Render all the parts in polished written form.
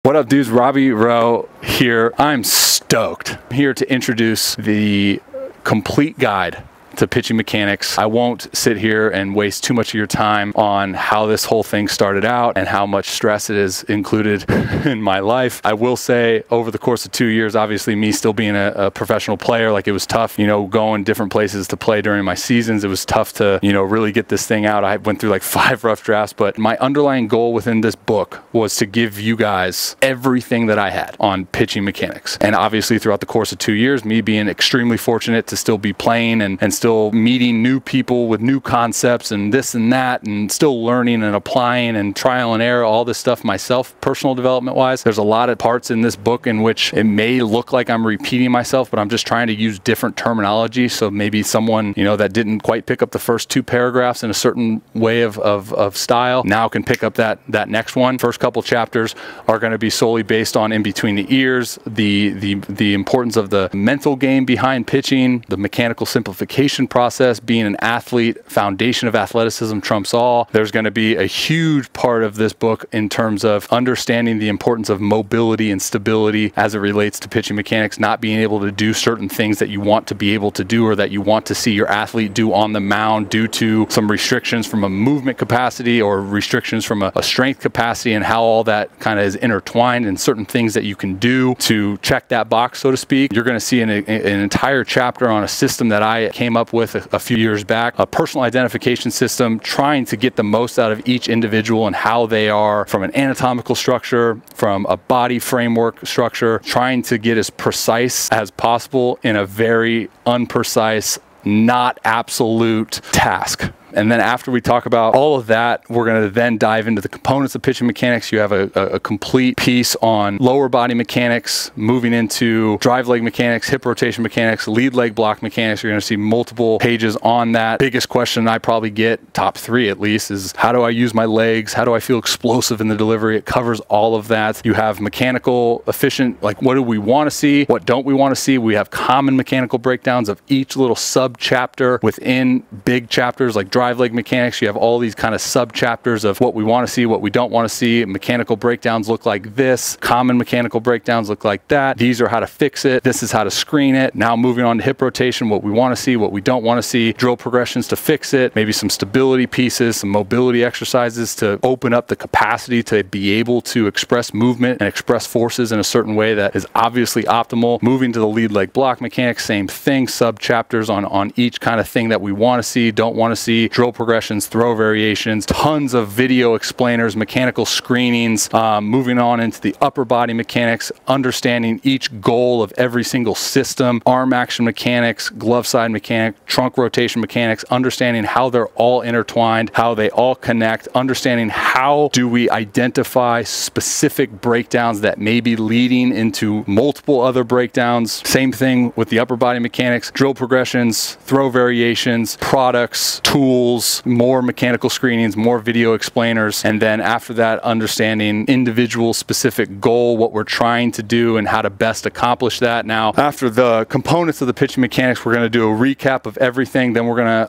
What up, dudes? Robby Rowe here. I'm stoked. I'm here to introduce the complete guide to pitching mechanics. I won't sit here and waste too much of your time on how this whole thing started out and how much stress it is included in my life. I will say over the course of 2 years, obviously me still being a professional player, like it was tough, you know, going different places to play during my seasons. It was tough to, you know, really get this thing out. I went through like 5 rough drafts, but my underlying goal within this book was to give you guys everything that I had on pitching mechanics. And obviously throughout the course of 2 years, me being extremely fortunate to still be playing and still meeting new people with new concepts and this and that, and still learning and applying and trial and error, all this stuff myself, personal development wise. There's a lot of parts in this book in which it may look like I'm repeating myself, but I'm just trying to use different terminology. So maybe someone, you know, that didn't quite pick up the first 2 paragraphs in a certain way of style now can pick up that next one. First couple chapters are going to be solely based on in between the ears, the importance of the mental game behind pitching, the mechanical simplification process, being an athlete, foundation of athleticism trumps all. There's going to be a huge part of this book in terms of understanding the importance of mobility and stability as it relates to pitching mechanics, not being able to do certain things that you want to be able to do or that you want to see your athlete do on the mound due to some restrictions from a movement capacity or restrictions from a strength capacity, and how all that kind of is intertwined and certain things that you can do to check that box, so to speak. You're going to see an entire chapter on a system that I came up with a few years back, a personal identification system, trying to get the most out of each individual and how they are from an anatomical structure, from a body framework structure, trying to get as precise as possible in a very unprecise, not absolute task. And then after we talk about all of that, we're going to then dive into the components of pitching mechanics. You have a complete piece on lower body mechanics, moving into drive leg mechanics, hip rotation mechanics, lead leg block mechanics. You're going to see multiple pages on that. Biggest question I probably get, top 3 at least, is how do I use my legs? How do I feel explosive in the delivery? It covers all of that. You have mechanical efficient, like what do we want to see? What don't we want to see? We have common mechanical breakdowns of each little sub chapter within big chapters like drive leg mechanics. You have all these kind of sub chapters of what we want to see, what we don't want to see. Mechanical breakdowns look like this. Common mechanical breakdowns look like that. These are how to fix it. This is how to screen it. Now moving on to hip rotation, what we want to see, what we don't want to see, drill progressions to fix it, maybe some stability pieces, some mobility exercises to open up the capacity to be able to express movement and express forces in a certain way that is obviously optimal. Moving to the lead leg block mechanics, same thing, sub chapters on each kind of thing that we want to see, don't want to see, drill progressions, throw variations, tons of video explainers, mechanical screenings, moving on into the upper body mechanics, understanding each goal of every single system, arm action mechanics, glove side mechanic, trunk rotation mechanics, understanding how they're all intertwined, how they all connect, understanding how do we identify specific breakdowns that may be leading into multiple other breakdowns. Same thing with the upper body mechanics, drill progressions, throw variations, products, tools, more mechanical screenings, more video explainers, and then after that, understanding individual specific goal, what we're trying to do and how to best accomplish that. Now, after the components of the pitching mechanics, we're going to do a recap of everything. Then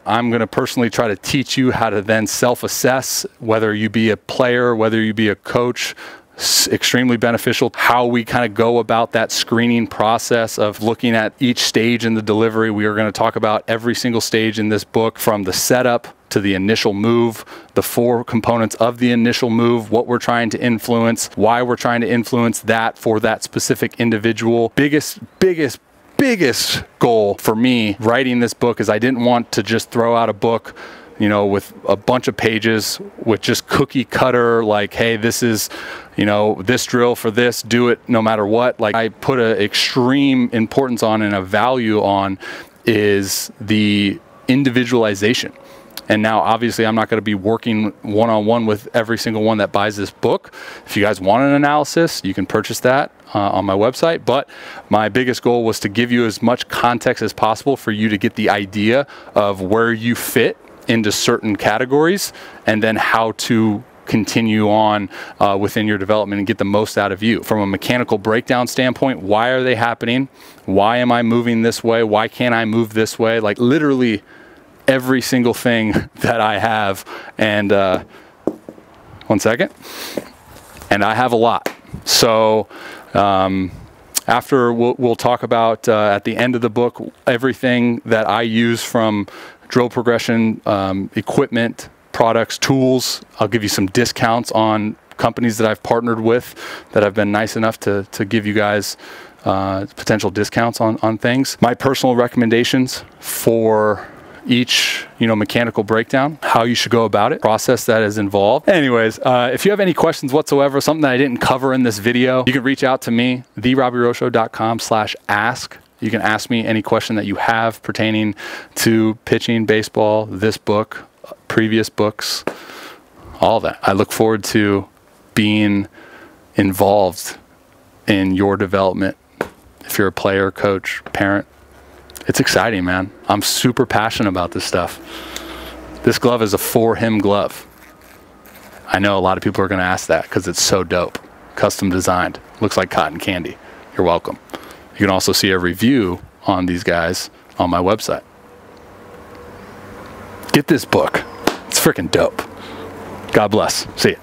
I'm going to personally try to teach you how to then self-assess, whether you be a player, whether you be a coach. Extremely beneficial how we kind of go about that screening process of looking at each stage in the delivery. We are going to talk about every single stage in this book, from the setup to the initial move, the 4 components of the initial move, what we're trying to influence, why we're trying to influence that for that specific individual. Biggest goal for me writing this book is I didn't want to just throw out a book, you know, with a bunch of pages with just cookie cutter, like, hey, this is, you know, this drill for this, do it no matter what. Like, I put an extreme importance on and a value on is the individualization. And now, obviously, I'm not going to be working one-on-one with every single one that buys this book. If you guys want an analysis, you can purchase that on my website. But my biggest goal was to give you as much context as possible for you to get the idea of where you fit into certain categories, and then how to continue on within your development and get the most out of you. From a mechanical breakdown standpoint, why are they happening? Why am I moving this way? Why can't I move this way? Like literally every single thing that I have. And one second. And I have a lot. So after we'll talk about at the end of the book everything that I use from drill progression, equipment, products, tools. I'll give you some discounts on companies that I've partnered with that have been nice enough to give you guys potential discounts on things. My personal recommendations for each mechanical breakdown, how you should go about it, process that is involved. Anyways, if you have any questions whatsoever, something that I didn't cover in this video, you can reach out to me, therobbyroshow.com/ask. You can ask me any question that you have pertaining to pitching, baseball, this book, previous books, all that. I look forward to being involved in your development. If you're a player, coach, parent, it's exciting, man. I'm super passionate about this stuff. This glove is a for him glove. I know a lot of people are going to ask that because it's so dope. Custom designed. Looks like cotton candy. You're welcome. You can also see a review on these guys on my website. Get this book. It's freaking dope. God bless. See ya.